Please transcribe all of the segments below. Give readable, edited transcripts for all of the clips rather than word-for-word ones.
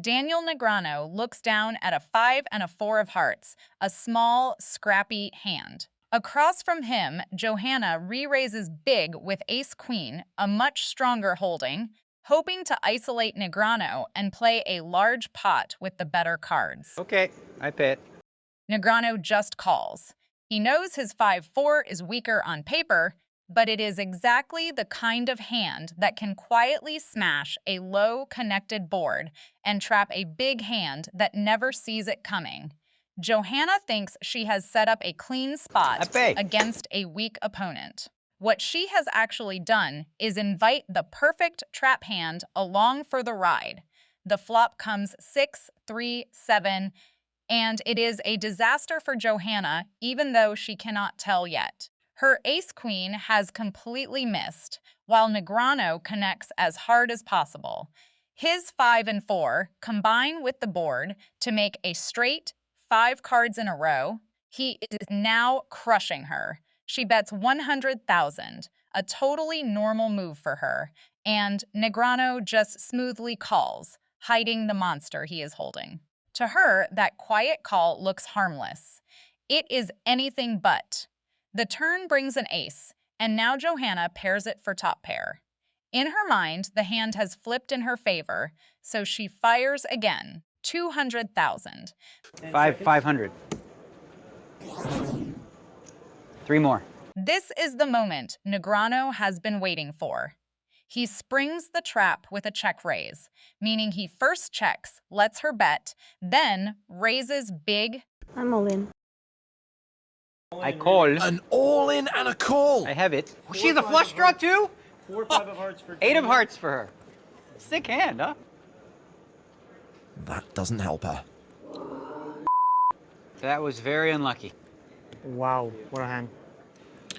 Daniel Negreanu looks down at a 5 and a 4 of hearts, a small, scrappy hand. Across from him, Johanna re-raises big with ace-queen, a much stronger holding, hoping to isolate Negreanu and play a large pot with the better cards. Okay, I pay it. Negreanu just calls. He knows his 5-4 is weaker on paper, but it is exactly the kind of hand that can quietly smash a low-connected board and trap a big hand that never sees it coming. Johanna thinks she has set up a clean spot against a weak opponent. What she has actually done is invite the perfect trap hand along for the ride. The flop comes 6, 3, 7, and it is a disaster for Johanna, even though she cannot tell yet. Her ace-queen has completely missed, while Negreanu connects as hard as possible. His 5 and 4 combine with the board to make a straight 5 cards in a row. He is now crushing her. She bets 100,000, a totally normal move for her, and Negreanu just smoothly calls, hiding the monster he is holding. To her, that quiet call looks harmless. It is anything but. The turn brings an ace, and now Johanna pairs it for top pair. In her mind, the hand has flipped in her favor, so she fires again, 200,000. 500. 3 more. This is the moment Negreanu has been waiting for. He springs the trap with a check raise, meaning he first checks, lets her bet, then raises big. I'm all in. I call. An all-in and a call. I have it. She's a flush draw too? 4, 5 of hearts for 8 of hearts for her. Sick hand, huh? That doesn't help her. That was very unlucky. Wow, what a hand.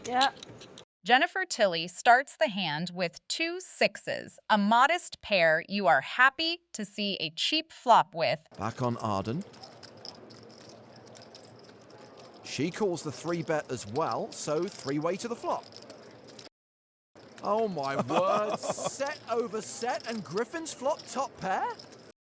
Yeah. Jennifer Tilly starts the hand with 2 6s, a modest pair you are happy to see a cheap flop with. Back on Arden. She calls the 3-bet as well, so 3-way to the flop. Oh my word, set over set and Griffin's flop top pair?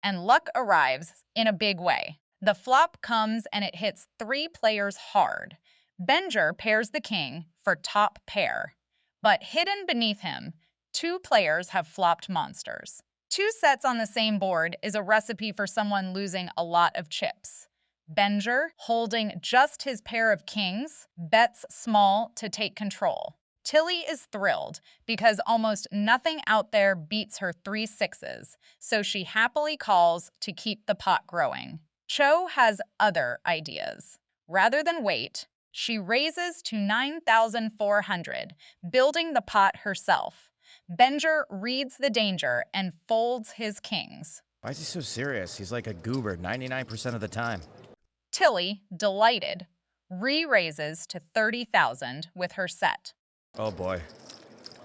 And luck arrives in a big way. The flop comes and it hits 3 players hard. Benger pairs the king for top pair. But hidden beneath him, 2 players have flopped monsters. 2 sets on the same board is a recipe for someone losing a lot of chips. Benger, holding just his pair of kings, bets small to take control. Tilly is thrilled because almost nothing out there beats her 3 6s, so she happily calls to keep the pot growing. Cho has other ideas. Rather than wait, she raises to 9,400, building the pot herself. Benger reads the danger and folds his kings. Why is he so serious? He's like a goober 99% of the time. Tilly, delighted, re-raises to 30,000 with her set. Oh boy.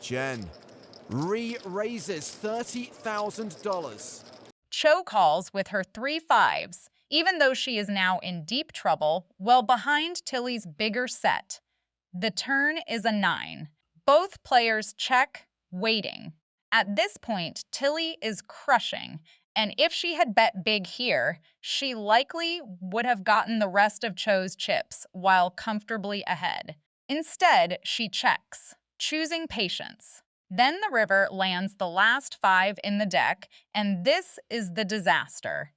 Jen re-raises $30,000. Cho calls with her 3 5s, even though she is now in deep trouble, well behind Tilly's bigger set. The turn is a 9. Both players check, waiting. At this point, Tilly is crushing, and if she had bet big here, she likely would have gotten the rest of Cho's chips while comfortably ahead. Instead, she checks, choosing patience. Then the river lands the last 5 in the deck, and this is the disaster.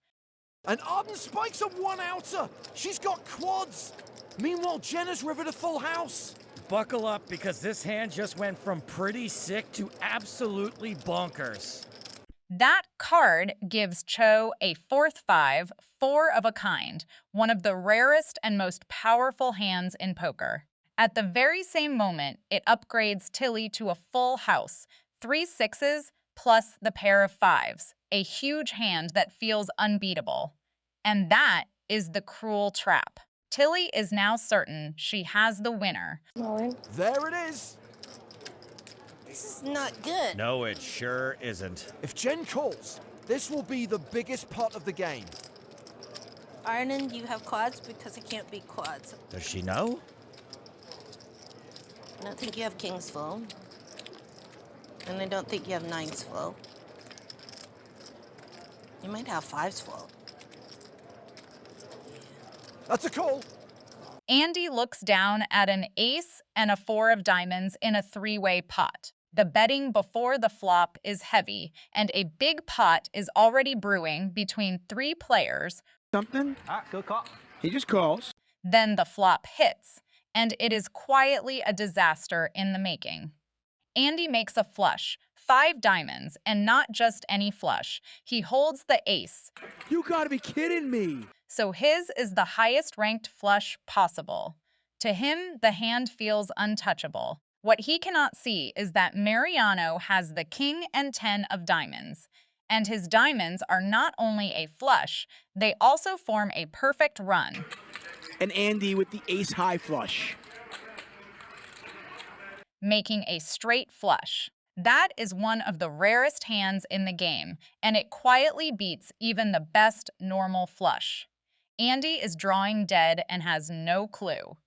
And Arden spikes a 1-outer. She's got quads. Meanwhile, Jen has rivered a full house. Buckle up because this hand just went from pretty sick to absolutely bonkers. That card gives Cho a 4th 5, 4 of a kind, one of the rarest and most powerful hands in poker. At the very same moment, it upgrades Tilly to a full house, 3 6s plus the pair of 5s, a huge hand that feels unbeatable. And that is the cruel trap. Tilly is now certain she has the winner. All in. There it is. This is not good. No, it sure isn't. If Jen calls, this will be the biggest pot of the game. Arnon, you have quads because I can't beat quads. Does she know? I don't think you have kings full. And I don't think you have nines full. You might have fives full. That's a call. Andy looks down at an ace and a 4 of diamonds in a three-way pot. The betting before the flop is heavy, and a big pot is already brewing between 3 players. Something? Good call. He just calls. Then the flop hits, and it is quietly a disaster in the making. Andy makes a flush, 5 diamonds, and not just any flush. He holds the ace, You gotta be kidding me. so his is the highest-ranked flush possible. To him, the hand feels untouchable. What he cannot see is that Mariano has the king and 10 of diamonds. And his diamonds are not only a flush, they also form a perfect run. And Andy with the ace high flush. Making a straight flush. That is one of the rarest hands in the game, and it quietly beats even the best normal flush. Andy is drawing dead and has no clue.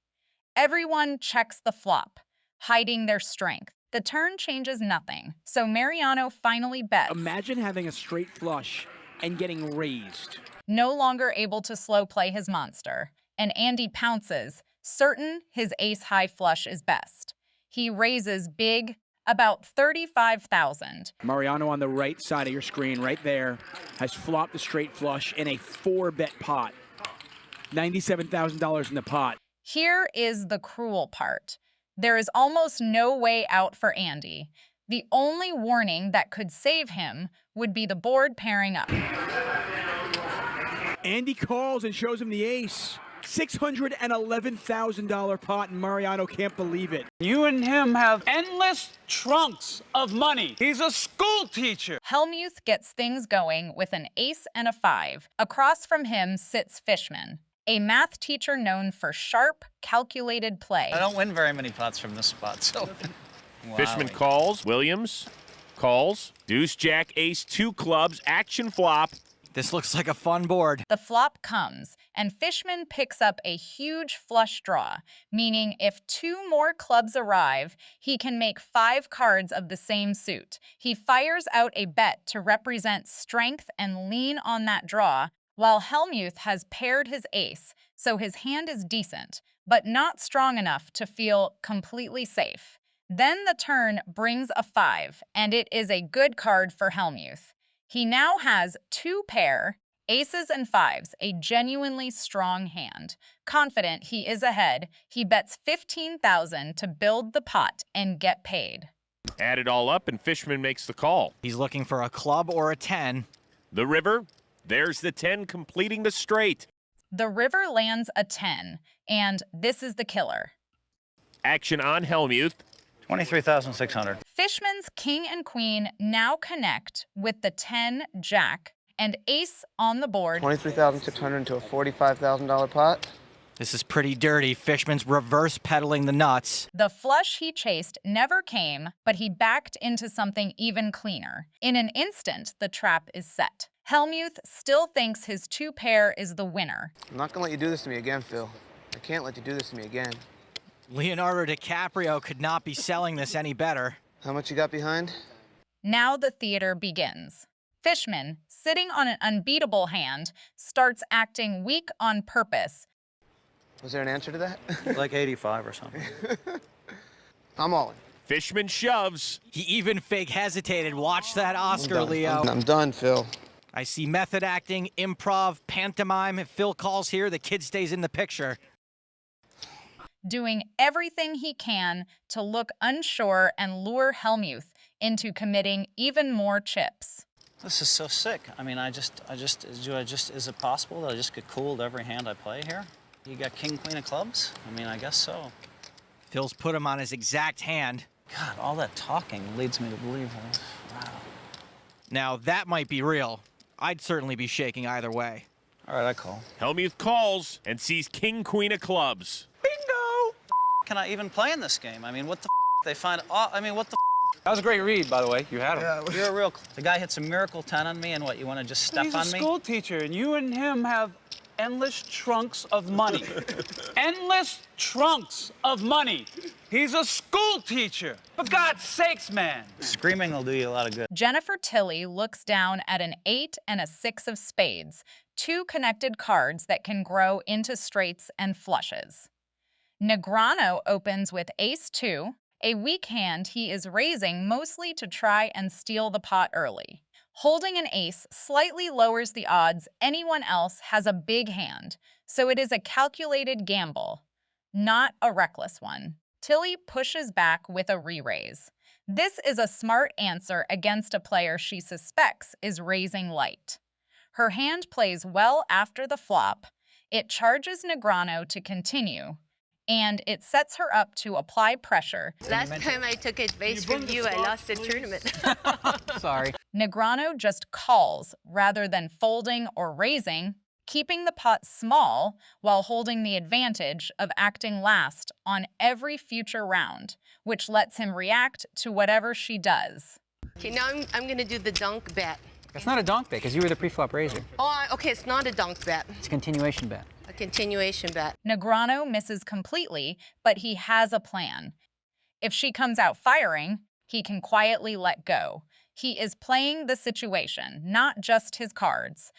Everyone checks the flop, hiding their strength. The turn changes nothing, so Mariano finally bets. Imagine having a straight flush and getting raised. No longer able to slow play his monster, and Andy pounces, certain his ace-high flush is best. He raises big, about 35,000. Mariano on the right side of your screen, right there, has flopped the straight flush in a 4-bet pot. $97,000 in the pot. Here is the cruel part. There is almost no way out for Andy. The only warning that could save him would be the board pairing up. Andy calls and shows him the ace. $611,000 pot, and Mariano can't believe it. You and him have endless trunks of money. He's a school teacher. Helmuth gets things going with an ace and a 5. Across from him sits Fishman, a math teacher known for sharp, calculated play. I don't win very many pots from this spot, so. Fishman calls, Williams calls, deuce, jack, ace, 2 clubs, action flop. This looks like a fun board. The flop comes, and Fishman picks up a huge flush draw, meaning if 2 more clubs arrive, he can make 5 cards of the same suit. He fires out a bet to represent strength and lean on that draw, while Helmuth has paired his ace, so his hand is decent, but not strong enough to feel completely safe. Then the turn brings a 5, and it is a good card for Helmuth. He now has 2 pair, aces and 5s, a genuinely strong hand. Confident he is ahead, he bets $15,000 to build the pot and get paid. Add it all up, and Fishman makes the call. He's looking for a club or a 10. The river, there's the 10 completing the straight. The river lands a 10, and this is the killer. Action on Helmuth. 23,600. Fishman's king and queen now connect with the 10 jack and ace on the board. 23,600 into a $45,000 pot. This is pretty dirty. Fishman's reverse pedaling the nuts. The flush he chased never came, but he backed into something even cleaner. In an instant, the trap is set. Helmuth still thinks his 2 pair is the winner. I'm not gonna let you do this to me again, Phil. I can't let you do this to me again. Leonardo DiCaprio could not be selling this any better. How much you got behind? Now the theater begins. Fishman, sitting on an unbeatable hand, starts acting weak on purpose. Was there an answer to that? Like 85 or something. I'm all in. Fishman shoves. He even fake hesitated. Watch that Oscar, Leo. I'm done, Phil. I see method acting, improv, pantomime. If Phil calls here, the kid stays in the picture. Doing everything he can to look unsure and lure Helmuth into committing even more chips. This is so sick. I mean, is it possible that I just get cooled every hand I play here? You got king, queen of clubs? I mean, I guess so. Phil's put him on his exact hand. God, all that talking leads me to believe, wow. Now, that might be real. I'd certainly be shaking either way. All right, I call. Helmuth calls and sees king, queen of clubs. Bingo! Can I even play in this game? I mean, what the they find, I mean, what the That was a great read, by the way. You had him. Yeah, You're a real, the guy hits a miracle 10 on me, and what, you want to just step He's on a me? school teacher, and you and him have endless trunks of money. Endless trunks of money. He's a school teacher. For God's sakes, man. Screaming will do you a lot of good. Jennifer Tilly looks down at an 8 and a 6 of spades, two connected cards that can grow into straights and flushes. Negreanu opens with ace-2, a weak hand he is raising mostly to try and steal the pot early. Holding an ace slightly lowers the odds anyone else has a big hand, so it is a calculated gamble, not a reckless one. Tilly pushes back with a re-raise. This is a smart answer against a player she suspects is raising light. Her hand plays well after the flop. It charges Negreanu to continue, and it sets her up to apply pressure. Last time I took advice from you, I lost the tournament. Sorry. Negreanu just calls rather than folding or raising, keeping the pot small while holding the advantage of acting last on every future round, which lets him react to whatever she does. Okay, now I'm going to do the dunk bet. It's not a donk bet because you were the pre-flop raiser. Oh, okay, it's not a dunk bet. It's a continuation bet. A continuation bet. Negreanu misses completely, but he has a plan. If she comes out firing, he can quietly let go. He is playing the situation, not just his cards.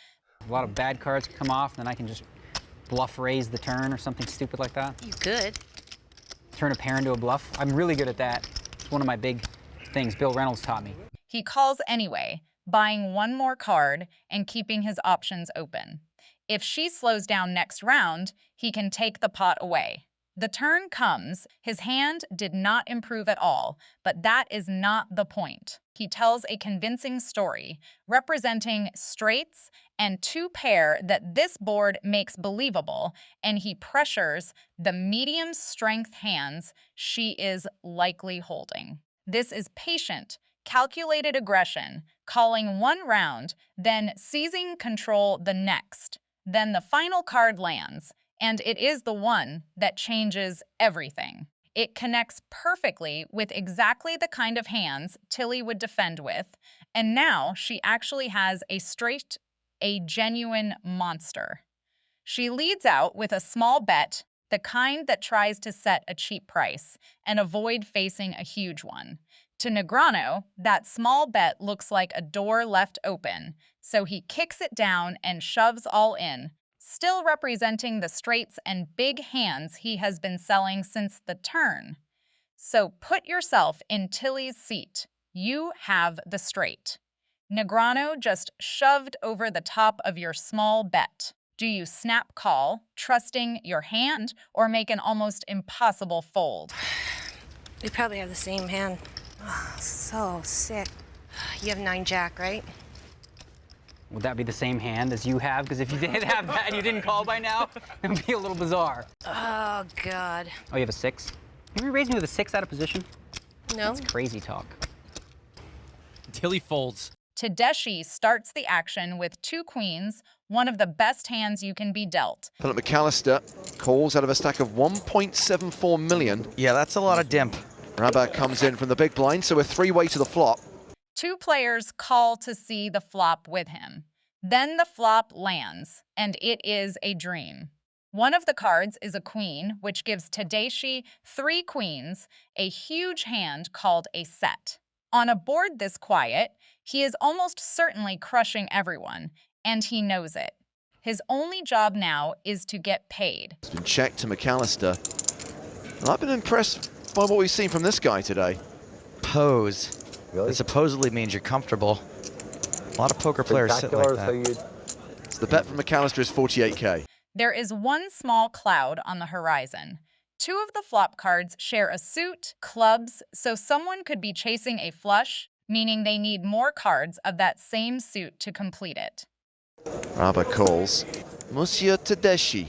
A lot of bad cards come off, and then I can just bluff raise the turn or something stupid like that. You could. Turn a pair into a bluff. I'm really good at that. It's one of my big things Bill Reynolds taught me. He calls anyway, buying one more card and keeping his options open. If she slows down next round, he can take the pot away. The turn comes. His hand did not improve at all, but that is not the point. He tells a convincing story, representing straights and two pair that this board makes believable, and he pressures the medium strength hands she is likely holding. This is patient, calculated aggression, calling one round, then seizing control the next. Then the final card lands, and it is the one that changes everything. It connects perfectly with exactly the kind of hands Tilly would defend with, and now she actually has a genuine monster. She leads out with a small bet, the kind that tries to set a cheap price and avoid facing a huge one. To Negreanu, that small bet looks like a door left open, so he kicks it down and shoves all in, still representing the straights and big hands he has been selling since the turn. So put yourself in Tilly's seat. You have the straight. Negreanu just shoved over the top of your small bet. Do you snap call, trusting your hand, or make an almost impossible fold? We probably have the same hand. Oh, so sick. You have 9-jack, right? Would that be the same hand as you have? Because if you did have that and you didn't call by now, it would be a little bizarre. Oh, God. Oh, you have a 6? You ever raised me with a 6 out of position? No. That's crazy talk. Tilly folds. Tedeschi starts the action with 2 queens, one of the best hands you can be dealt. Philip McAllister calls out of a stack of 1.74 million. Yeah, that's a lot of dimp. Rabat comes in from the big blind, so a 3-way to the flop. 2 players call to see the flop with him. Then the flop lands, and it is a dream. One of the cards is a queen, which gives Tedeschi 3 queens, a huge hand called a set. On a board this quiet, he is almost certainly crushing everyone, and he knows it. His only job now is to get paid. It's been checked to McAllister. And I've been impressed by what we've seen from this guy today. Pose. Really? It supposedly means you're comfortable. A lot of poker players sit like that. So the bet from McAllister is 48K. There is one small cloud on the horizon. 2 of the flop cards share a suit, clubs, so someone could be chasing a flush, meaning they need more cards of that same suit to complete it. Rabat calls. Monsieur Tedeschi.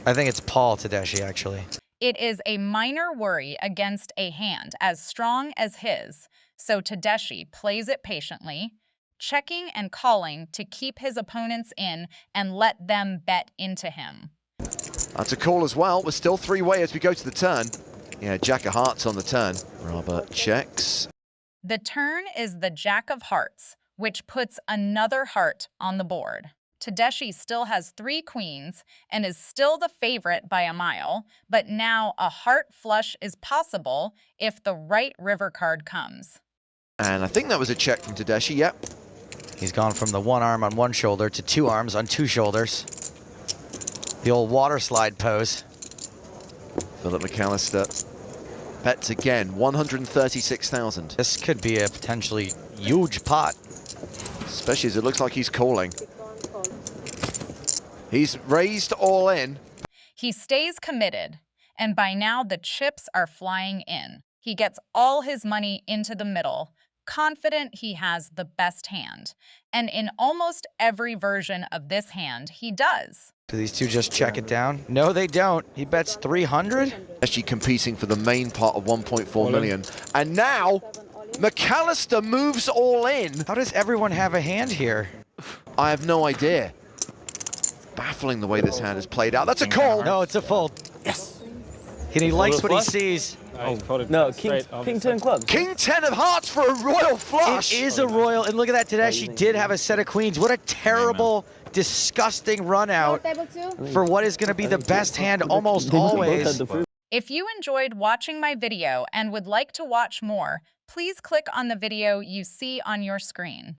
I think it's Paul Tedeschi, actually. It is a minor worry against a hand as strong as his, so Tedeschi plays it patiently, checking and calling to keep his opponents in and let them bet into him. That's a call as well. We're still 3-way as we go to the turn. Yeah, Jack of Hearts on the turn. Rabat checks. The turn is the Jack of Hearts, which puts another heart on the board. Tedeschi still has 3 queens and is still the favorite by a mile, but now a heart flush is possible if the right river card comes. And I think that was a check from Tedeschi, yep. He's gone from the 1 arm on 1 shoulder to 2 arms on 2 shoulders. The old water slide pose. Philip McAllister bets again, 136,000. This could be a potentially huge pot. Especially as it looks like he's calling. He's raised all in. He stays committed, and by now the chips are flying in. He gets all his money into the middle, confident he has the best hand. And in almost every version of this hand, he does. Do these two just check it down? No, they don't. He bets 300. Actually competing for the main part of 1.4 million. And now, McAllister moves all in. How does everyone have a hand here? I have no idea. Baffling the way this hand is played out. That's a call. No, it's a fold. Yes. And he likes what he sees. No, King 10 clubs. King 10 of hearts for a royal flush. It is a royal, and look at that, Tedeschi did have a set of queens. What a terrible, disgusting run out for what is going to be the best hand almost always. If you enjoyed watching my video and would like to watch more, please click on the video you see on your screen.